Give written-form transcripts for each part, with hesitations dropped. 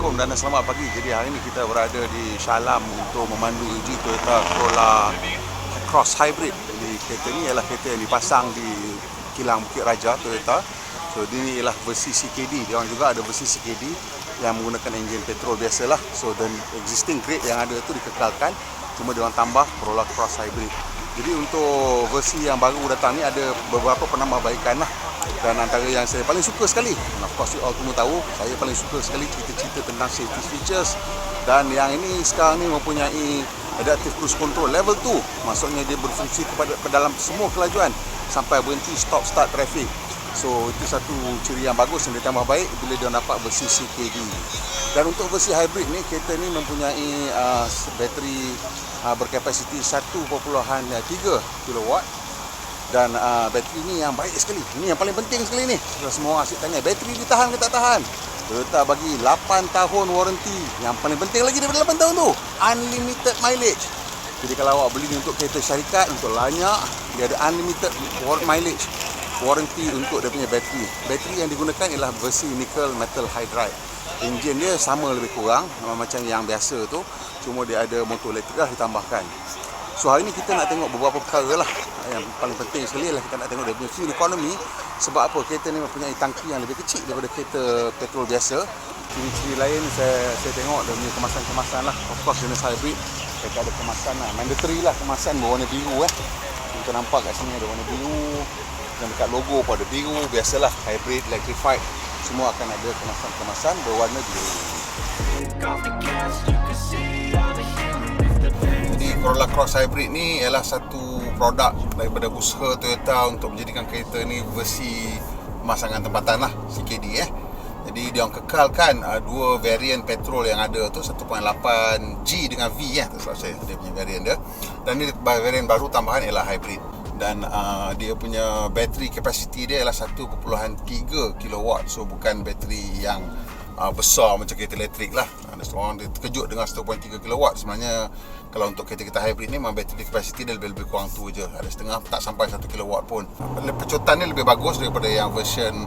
Assalamualaikum dan selamat pagi. Jadi hari ini kita berada di Shah Alam untuk memandu uji Toyota Corolla Cross Hybrid. Jadi kereta ni ialah kereta yang dipasang di kilang Bukit Raja Toyota. So ini ialah versi CKD. Dia orang juga ada versi CKD yang menggunakan enjin petrol biasalah. So dan existing grade yang ada tu dikekalkan, cuma dia orang tambah Corolla Cross Hybrid. Jadi untuk versi yang baru datang ni ada beberapa penambahbaikan lah. Dan antara yang saya paling suka sekali, of course you all semua tahu, saya paling suka sekali cerita-cerita tentang safety features. Dan yang ini sekarang ni mempunyai adaptive cruise control level 2. Maksudnya dia berfungsi kepada dalam semua kelajuan sampai berhenti stop start traffic. So itu satu ciri yang bagus yang ditambah baik bila dia dapat versi CKD. Dan untuk versi hybrid ni, kereta ni mempunyai bateri berkapasiti 1.3 kW. Dan bateri ni yang baik sekali. Ini yang paling penting sekali ni. Semua orang asyik tanya, bateri ni tahan ke tak tahan? Toyota bagi 8 tahun warranty. Yang paling penting lagi daripada 8 tahun tu, unlimited mileage. Jadi kalau awak beli untuk kereta syarikat, untuk layak, dia ada unlimited mileage warranty untuk dia punya bateri. Bateri yang digunakan ialah versi nickel metal hydride. Enjin dia sama lebih kurang macam yang biasa tu, cuma dia ada motor elektrik lah ditambahkan. So hari ni kita nak tengok beberapa perkara lah. Yang paling penting sekali adalah kita nak tengok dia punya fuel economy. Sebab apa? Kereta ni mempunyai tangki yang lebih kecil daripada kereta petrol biasa. Ciri-ciri lain saya tengok dia punya kemasan-kemasan lah. Of course jenis hybrid, mereka ada kemasan lah, mandatory lah, kemasan berwarna biru Kita nampak kat sini ada warna biru. Dan dekat logo pun ada biru. Biasalah hybrid, electrified, semua akan ada kemasan-kemasan berwarna biru. Corolla Cross Hybrid ni ialah satu produk daripada usaha Toyota untuk menjadikan kereta ni versi pemasangan tempatan lah, CKD Jadi dia orang kekalkan dua varian petrol yang ada tu, 1.8G dengan V tu salah saya, dia punya varian dia. Dan ni varian baru tambahan ialah hybrid. Dan dia punya bateri capacity dia ialah 1.3 kW. So bukan bateri yang besar macam kereta elektrik lah. Ada orang dia terkejut dengan 1.3 kW. Sebenarnya kalau untuk kereta-kereta hybrid ni memang bateri capacity dia lebih kurang tu je. Ada setengah, tak sampai 1 kW pun. Pecotan ni lebih bagus daripada yang version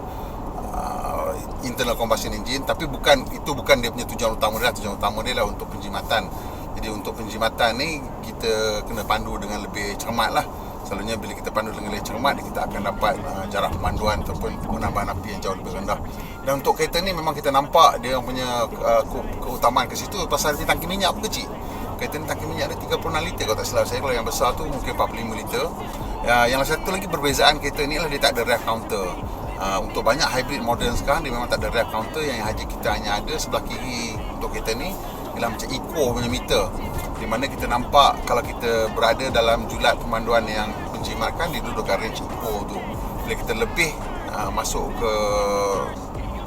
internal combustion engine. Tapi itu bukan dia punya tujuan utama dia. Tujuan utama dia lah untuk penjimatan. Jadi untuk penjimatan ni kita kena pandu dengan lebih cermat lah. Selalunya bila kita pandu dengan lebih cermat, kita akan dapat jarak pemanduan ataupun penambahan api yang jauh lebih rendah. Dan untuk kereta ni memang kita nampak dia punya keutamaan ke situ pasal dia tangki minyak pun kecil. Kereta ni tangki minyak dia 36 liter kalau tak silap saya. Kalau yang besar tu mungkin 45 liter. Yang satu lagi perbezaan kereta ni adalah dia tak ada rear counter. Untuk banyak hybrid modern sekarang dia memang tak ada rear counter. Yang kita hanya ada sebelah kiri untuk kereta ni ialah macam eco punya meter, di mana kita nampak kalau kita berada dalam julat pemanduan yang menjimatkan, dia duduk kat range eco tu. Bila kita lebih masuk ke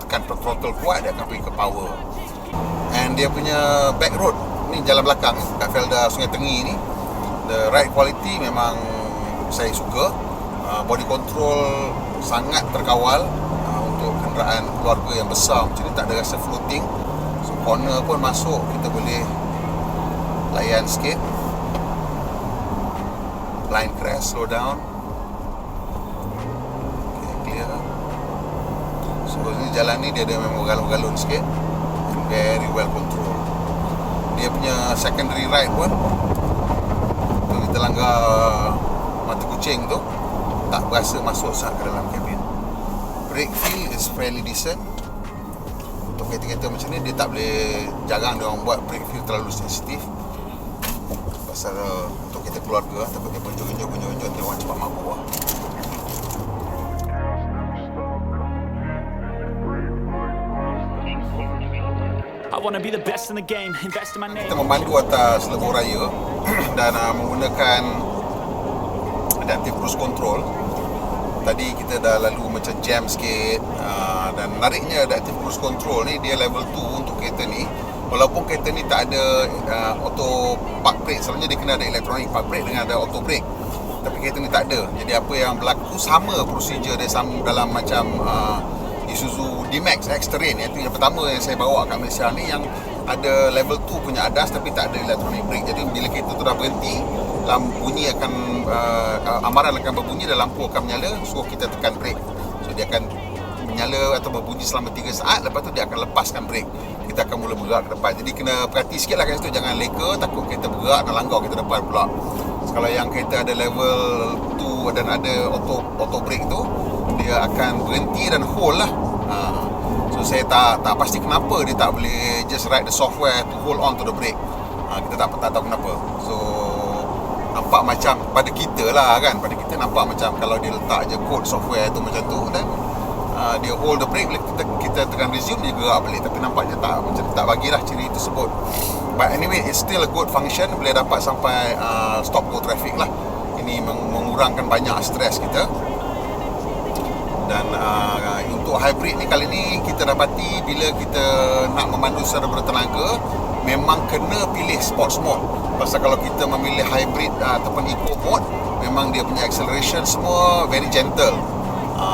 tekan throttle kuat, dia akan pergi ke power. And dia punya back road ni, jalan belakang kat Felda Sungai Tengi ni, the ride quality memang saya suka. Body control sangat terkawal untuk kenderaan keluarga yang besar macam ni, tak ada rasa floating. So corner pun masuk, kita boleh layan sikit. Line crash, slow down. Okay, clear. So ni jalan ni dia ada memang galon-galon sikit, and very well control. Dia punya secondary ride pun, kalau kita langgar mata kucing tu, tak berasa masuk sangat ke dalam kabin. Brake feel is fairly decent. Untuk kereta-kereta macam ni, dia tak boleh, jarang dia orang buat brake feel terlalu sensitif. Pasal untuk kereta keluarga, takut dia bonjol-bonjol dia orang cepat mabuk lah. Kita memandu atas lebuh raya dan menggunakan adaptive cruise control. Tadi kita dah lalu macam jam sikit, dan menariknya adaptive cruise control ni dia level 2 untuk kereta ni. Walaupun kereta ni tak ada auto park brake, selalunya dia kena ada electronic park brake dengan ada auto brake. Tapi kereta ni tak ada. Jadi apa yang berlaku sama prosedur dia sama dalam macam Isuzu D-Max X-Terrain. Itu yang pertama yang saya bawa kat Malaysia ni, yang ada level 2 punya ADAS tapi tak ada electronic brake. Jadi bila kereta tu dah berhenti, bunyi akan amaran akan berbunyi dan lampu akan menyala, so kita tekan brake. So dia akan menyala atau berbunyi selama 3 saat, lepas tu dia akan lepaskan brake. Kita akan mula bergerak ke depan. Jadi kena perhati sikit lah kat situ, jangan leka, takut kereta bergerak dan langgar kereta depan pula. Kalau yang kereta ada level 2 dan ada auto brake tu, dia akan berhenti dan hold lah. So saya tak pasti kenapa dia tak boleh just write the software to hold on to the brake. Kita tak tahu kenapa. So nampak macam pada kita lah kan, pada kita nampak macam kalau dia letak je code software tu macam tu, dan dia hold the brake, bila kita tekan resume dia gerak balik. Tapi nampaknya tak bagilah ciri tersebut. But anyway, it's still a good function. Boleh dapat sampai stop go traffic lah. Ini mengurangkan banyak stres kita. Dan untuk hybrid ni, kali ni kita dapati bila kita nak memandu secara bertenaga, memang kena pilih sports mode. Pasal kalau kita memilih hybrid ataupun eco mode, memang dia punya acceleration semua very gentle.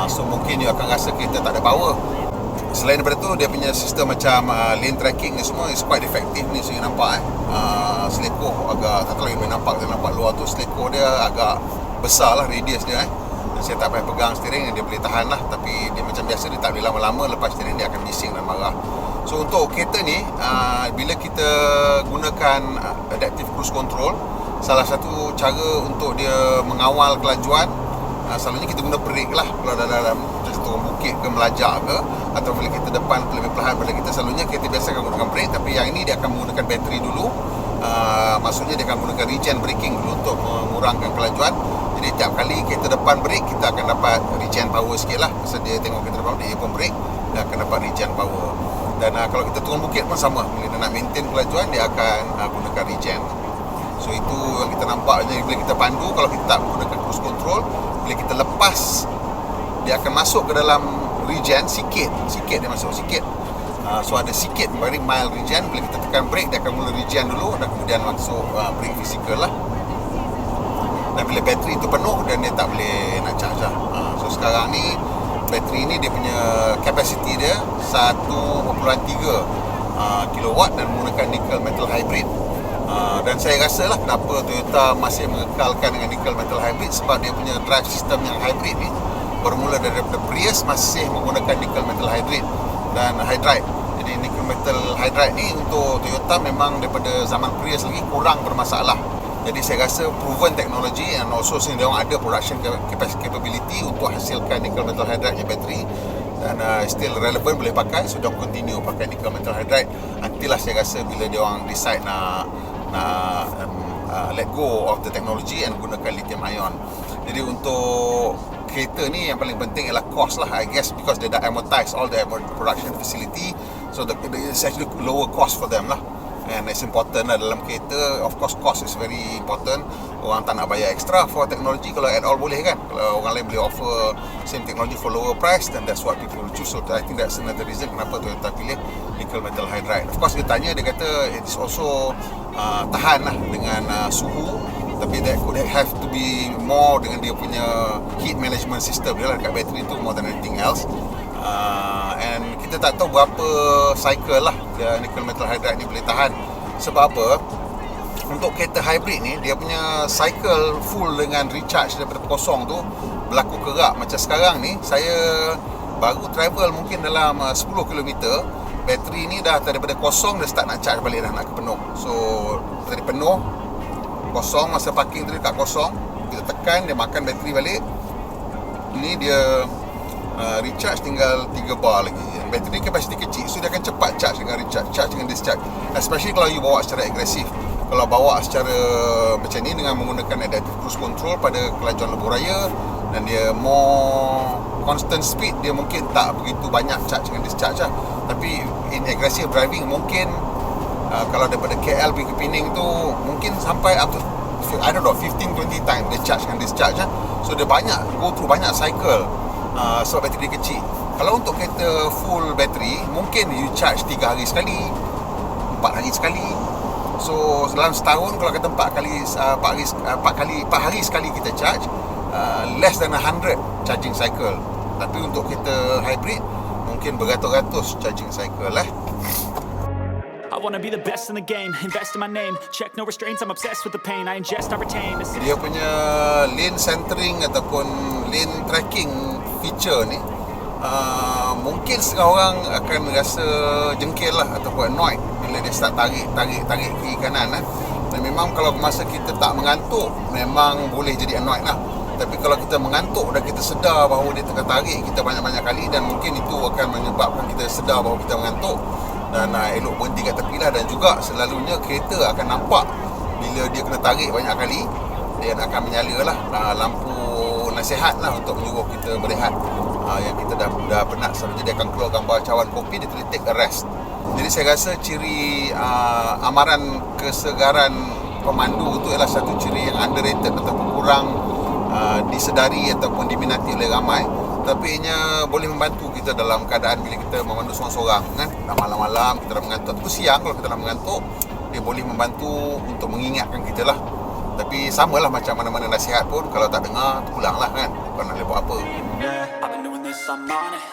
So mungkin you akan rasa kereta tak ada power. Selain daripada tu, dia punya sistem macam lane tracking ni semua is quite effective ni, saya nampak selekoh agak, tak tahu yang nampak luar tu, selekoh dia agak besar lah radius dia. Saya tak payah pegang steering, dia boleh tahan lah. Tapi dia macam biasa, dia tak boleh lama-lama lepas steering, dia akan bising dan marah. So untuk kereta ni, bila kita gunakan adaptive cruise control, salah satu cara untuk dia mengawal kelajuan, selalunya kita guna brake lah. Kalau dalam turun bukit ke, melajak ke, atau bila kita depan lebih perlahan pada kita, selalunya kereta biasa akan gunakan brake. Tapi yang ini dia akan menggunakan bateri dulu. Maksudnya dia akan gunakan regen braking dulu untuk mengurangkan kelajuan. Jadi tiap kali kereta depan brake, kita akan dapat regen power sikit lah. Pasal dia tengok kereta depan, dia pun brake, dia akan dapat regen power. Dan kalau kita turun bukit pun sama, bila dia nak maintain kelajuan, dia akan gunakan regen. So itu yang kita nampak je bila kita pandu. Kalau kita tak menggunakan cruise control, bila kita lepas, dia akan masuk ke dalam regen sikit dia masuk sikit. So ada sikit, very mild regen. Bila kita tekan brake, dia akan mula regen dulu, dan kemudian masuk brake fizikal lah. Dan bila bateri tu penuh, dan dia tak boleh nak charge lah. So sekarang ni, bateri ni dia punya capacity dia 1.3 kilowatt dan menggunakan nickel metal hybrid. Dan saya rasa lah kenapa Toyota masih mengekalkan dengan nickel metal hybrid, sebab dia punya drive system yang hybrid ni bermula daripada Prius masih menggunakan nickel metal hybrid dan hydride. Jadi nickel metal hydride ni untuk Toyota memang daripada zaman Prius lagi kurang bermasalah. Jadi saya rasa proven teknologi, and also dia orang ada production capability untuk hasilkan nickel metal hydride yang bateri, dan still relevant, boleh pakai. So dia continue pakai nickel metal hydride until lah saya rasa bila dia orang decide nak let go of the technology and gunakan lithium ion. Jadi untuk kereta ni yang paling penting ialah cost lah, I guess, because they dah amortize all the production facility, so it's actually lower cost for them lah. And it's important lah dalam kereta. Of course, cost is very important. Orang tak nak bayar extra for teknologi. Kalau at all boleh kan, kalau orang lain boleh offer same technology for lower price, then that's what people will choose. So I think that's another reason kenapa Toyota pilih nickel metal hydride. Of course dia tanya, dia kata it's also tahan lah dengan suhu, tapi that could have to be more dengan dia punya heat management system dia lah dekat bateri tu, more than anything else. And kita tak tahu berapa cycle lah nickel metal hydride ni boleh tahan. Sebab apa? Untuk kereta hybrid ni, dia punya cycle full dengan recharge daripada kosong tu berlaku kerap. Macam sekarang ni, saya baru travel mungkin dalam 10 km, bateri ni dah daripada kosong, dia start nak charge balik dah, nak ke penuh. So dari penuh, kosong, masa parking tu dekat kosong, kita tekan, dia makan bateri balik. Ni dia recharge tinggal 3 bar lagi. Bateri kapasiti kecil, so dia akan cepat charge dengan recharge, charge dengan discharge. Especially kalau you bawa secara agresif. Kalau bawa secara macam ni dengan menggunakan adaptive cruise control pada kelajuan lebuh raya, dan dia more constant speed, dia mungkin tak begitu banyak charge dengan discharge lah. Tapi in aggressive driving, mungkin kalau daripada KL pergi ke Penang tu, mungkin sampai up to, I don't know, 15-20 times dia charge dengan discharge lah. So dia banyak, go through banyak cycle. Sebab bateri kecil. Kalau untuk kereta full bateri, mungkin you charge 3 hari sekali, 4 hari sekali. So dalam setahun, kalau kata 4 hari sekali kita charge, less than 100 charging cycle. Tapi untuk kereta hybrid, mungkin beratus-ratus charging cycle lah. I wanna be the best in the game, invest in my name, check no restraints, I'm obsessed with the pain, I ingest, I retain. Dia punya lane centering ataupun lane tracking feature ni Mungkin setengah orang akan rasa jengkel lah ataupun annoyed bila dia start tarik kiri kanan Dan memang kalau masa kita tak mengantuk, memang boleh jadi annoyed lah. Tapi kalau kita mengantuk dan kita sedar bahawa dia tengah tarik kita banyak-banyak kali, dan mungkin itu akan menyebabkan kita sedar bahawa kita mengantuk, dan elok berhenti kat tepi lah. Dan juga selalunya kereta akan nampak bila dia kena tarik banyak kali, dia akan menyala lah lampu nasihat lah untuk menyuruh kita berehat. Yang kita dah penat, selalunya dia akan keluar gambar cawan kopi, dia tulis take a rest. Jadi saya rasa ciri amaran kesegaran pemandu itu adalah satu ciri yang underrated ataupun kurang disedari ataupun diminati oleh ramai. Tapi ianya boleh membantu kita dalam keadaan bila kita memandu seorang-seorang kan. Malam-malam kita dah mengantuk, atau siang kalau kita dah mengantuk, dia boleh membantu untuk mengingatkan kita lah. Tapi samalah macam mana-mana nasihat pun, kalau tak dengar, pulang lah kan. Bukan nak buat apa. Yeah, I've been doing this, I'm on it.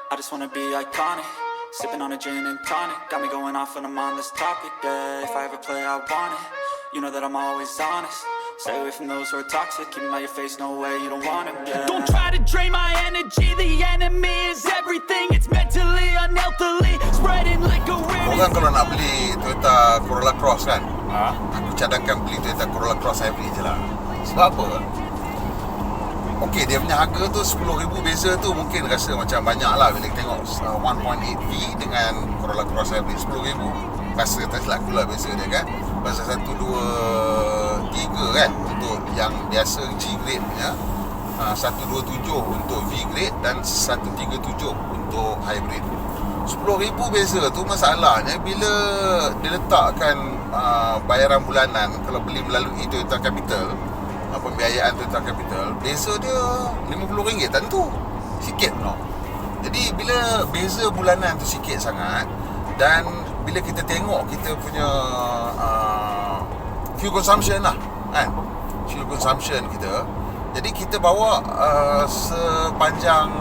I just wanna be iconic. Sipping on a gin and tonic. Got me going off when I'm on this topic, yeah. If I ever play, I want it. You know that I'm always honest. Stay away from those who are toxic. Keep 'em out your face, no way, you don't want it, yeah. Don't try to drain my energy. The enemy is everything. It's mentally, unhealthily. Spreading like a rain. Orang kalau nak beli Toyota Corolla Cross kan, aku cadangkan beli Toyota Corolla Cross hybrid je lah. Sebab apa? Okey, dia punya harga tu 10,000 beza tu mungkin rasa macam banyak lah bila kita tengok 1.8V dengan Corolla Cross hybrid 10,000. Rasa tak silap aku lah beza dia kan. Pasal 1, 2, 3 kan untuk yang biasa G-grade punya, 127 untuk V-grade dan 137 untuk hybrid. 10,000 beza tu masalahnya bila dia letakkan bayaran bulanan kalau beli melalui Toyota Capital, pembiayaan Toyota Capital, beza dia RM50 tentu sikit no. Jadi bila beza bulanan tu sikit sangat, dan bila kita tengok kita punya fuel consumption lah kan, fuel consumption kita, jadi kita bawa sepanjang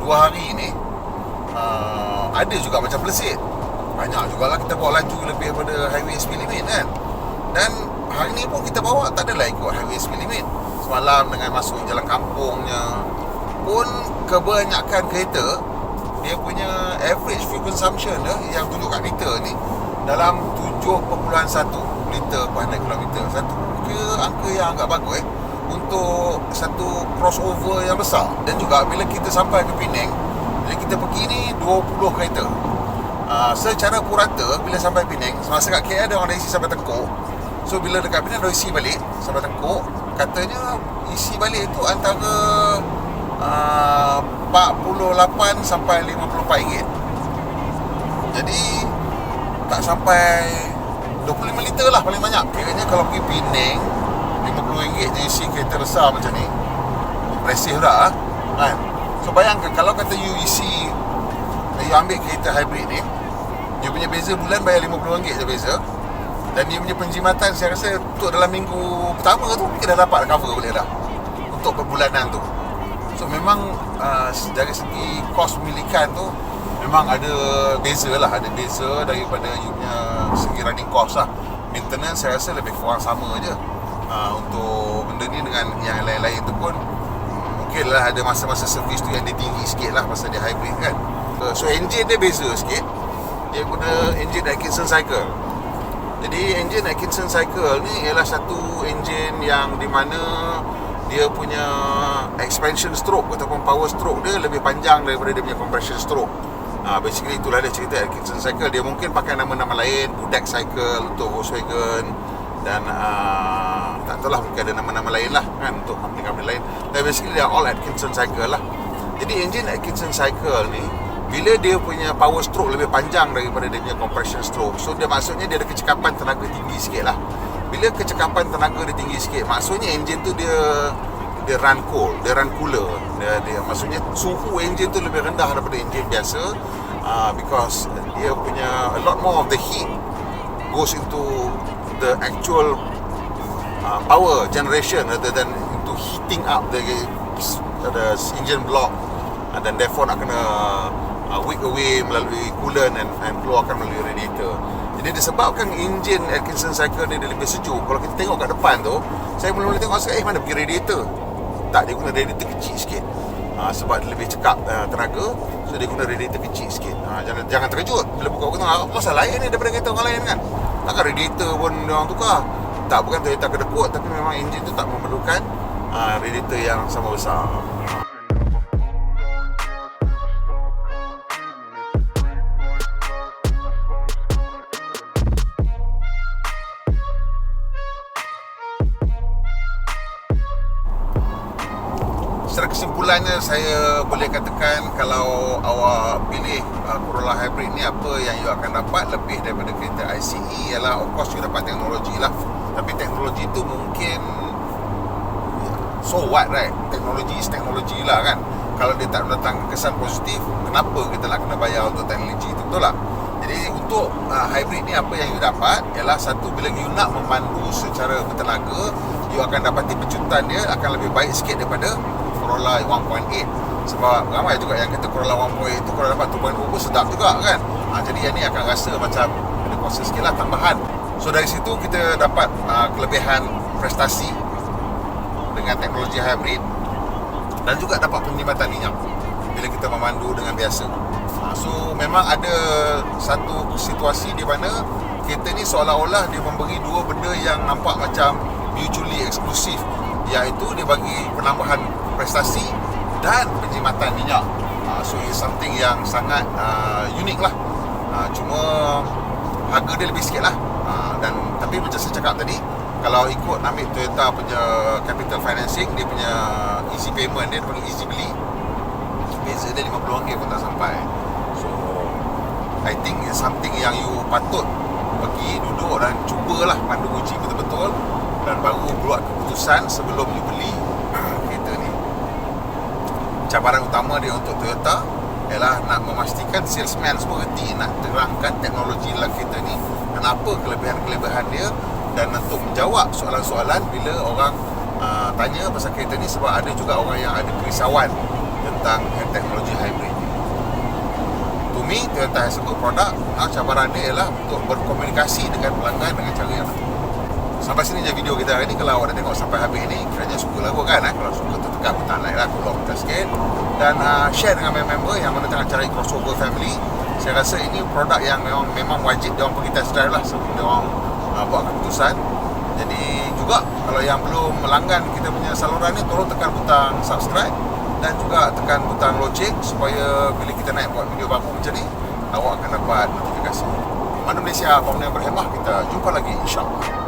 2 hari ni ada juga macam pelesit. Banyak jugalah kita bawa laju lebih daripada highway speed limit kan. Dan hari ni pun kita bawa tak adalah ikut highway speed limit. Semalam dengan masuk jalan kampungnya pun kebanyakan kereta dia punya average fuel consumption yang tunjuk kat meter ni dalam 7.1 liter per 100 km. Satu angka yang agak bagus untuk satu crossover yang besar. Dan juga bila kita sampai ke Penang, bila kita pergi ni 20 kereta. Secara purata bila sampai Penang, semasa kat KL ada orang dah isi sampai Tengkuk. So bila dekat Penang dah isi balik sampai Tengkuk, katanya isi balik tu antara 48 sampai 54 ringgit. Jadi tak sampai 25 liter lah paling banyak. Kiranya kalau pergi Penang 50 ringgit je isi kereta besar macam ni, impresif dah kan. So bayangkan kalau kata you isi, you ambil kereta hybrid ni, dia punya beza bulan bayar RM50 je beza. Dan dia punya penjimatan saya rasa untuk dalam minggu pertama tu kita dah dapat cover boleh dah untuk perbulanan tu. So memang dari segi kos pemilikan tu memang ada beza lah, ada beza daripada you punya segi running cost lah. Maintenance saya rasa lebih kurang sama je. Untuk benda ni dengan yang lain-lain tu pun mungkin lah ada masa-masa servis tu yang dia tinggi sikit lah pasal dia hybrid kan. So engine dia beza sikit. Dia guna engine Atkinson Cycle. Jadi engine Atkinson Cycle ni ialah satu engine yang di mana dia punya expansion stroke ataupun power stroke dia lebih panjang daripada dia punya compression stroke. Basically itulah dia cerita Atkinson Cycle. Dia mungkin pakai nama-nama lain, Budak Cycle untuk Volkswagen, dan tak tahulah mungkin ada nama-nama lain lah kan untuk company-company lain. Dan basically dia all Atkinson Cycle lah. Jadi engine Atkinson Cycle ni bila dia punya power stroke lebih panjang daripada dia punya compression stroke, so dia maksudnya dia ada kecekapan tenaga tinggi sikit lah. Bila kecekapan tenaga dia tinggi sikit, maksudnya engine tu dia run cold, dia run cooler. Dia maksudnya suhu engine tu lebih rendah daripada engine biasa, because dia punya a lot more of the heat goes into the actual power generation rather than into heating up the engine block, dan therefore nak kena wick away melalui coolant and keluarkan melalui radiator. Jadi disebabkan enjin Atkinson Cycle dia lebih sejuk. Kalau kita tengok kat depan tu, saya mula-mula tengok mana pergi radiator. Tak, dia guna radiator kecil sikit. sebab dia lebih cekap tenaga, so dia guna radiator kecil sikit. Jangan terkejut bila buka kereta, masa lain ni daripada kereta orang lain kan. Takkan radiator pun dia orang tukar. Tak, bukan Toyota kedekut, tapi memang enjin tu tak memerlukan radiator yang sama besar. Secara kesimpulannya, saya boleh katakan kalau awak pilih Corolla Hybrid ni, apa yang you akan dapat lebih daripada kereta ICE ialah, of course, you dapat teknologi lah. Tapi teknologi tu mungkin, so what, right? Teknologi is teknologi lah kan. Kalau dia tak mendatangkan kesan positif, kenapa kita nak kena bayar untuk teknologi tu, betul tak? Jadi untuk hybrid ni, apa yang you dapat ialah, satu, bila you nak memandu secara bertenaga, you akan dapati pecutan dia akan lebih baik sikit daripada Corolla 1.8. Sebab ramai juga yang kata Corolla 1.8 tu kalau dapat 2.0 pun sedap juga kan. Jadi yang ni akan rasa macam ada kuasa sikit lah tambahan. So dari situ kita dapat kelebihan prestasi dengan teknologi hybrid, dan juga dapat penjimatan minyak bila kita memandu dengan biasa. So memang ada satu situasi di mana kereta ni seolah-olah dia memberi dua benda yang nampak macam mutually eksklusif, iaitu dia bagi penambahan prestasi dan penjimatan minyak. So it's something yang sangat unik lah. Cuma harga dia lebih sikit lah. Tapi macam saya cakap tadi, kalau ikut ambil Toyota punya capital financing, dia punya easy payment dia panggil easy beli, beza dia RM50 pun tak sampai. So I think it's something yang you patut pergi duduk dan cubalah pandu uji betul-betul, dan baru buat keputusan sebelum you beli kereta ni. Cabaran utama dia untuk Toyota ialah nak memastikan salesman semua reti nak terangkan teknologi dalam kereta ni dan apa kelebihan-kelebihan dia, dan untuk menjawab soalan-soalan bila orang tanya pasal kereta ni, sebab ada juga orang yang ada kerisauan tentang teknologi hybrid. To me, Toyota has a good product. Cabaran dia ialah untuk berkomunikasi dengan pelanggan dengan cara yang betul. Sampai sini je video kita hari ni. Kalau awak dah tengok sampai habis ni, kiranya suka lah kot kan. Kalau suka tu tekan butang like lah, tolong kita sikit, dan share dengan member-member yang mana tengah cari crossover family. Saya rasa ini produk yang memang wajib dia orang pergi test drive lah sebelum dia orang buat keputusan. Jadi juga kalau yang belum melanggan kita punya saluran ni, tolong tekan butang subscribe dan juga tekan butang loceng supaya bila kita naik buat video baru macam ni, awak akan dapat notifikasi. Manu Malaysia, Pemenang Berhemah. Kita jumpa lagi, insyaAllah.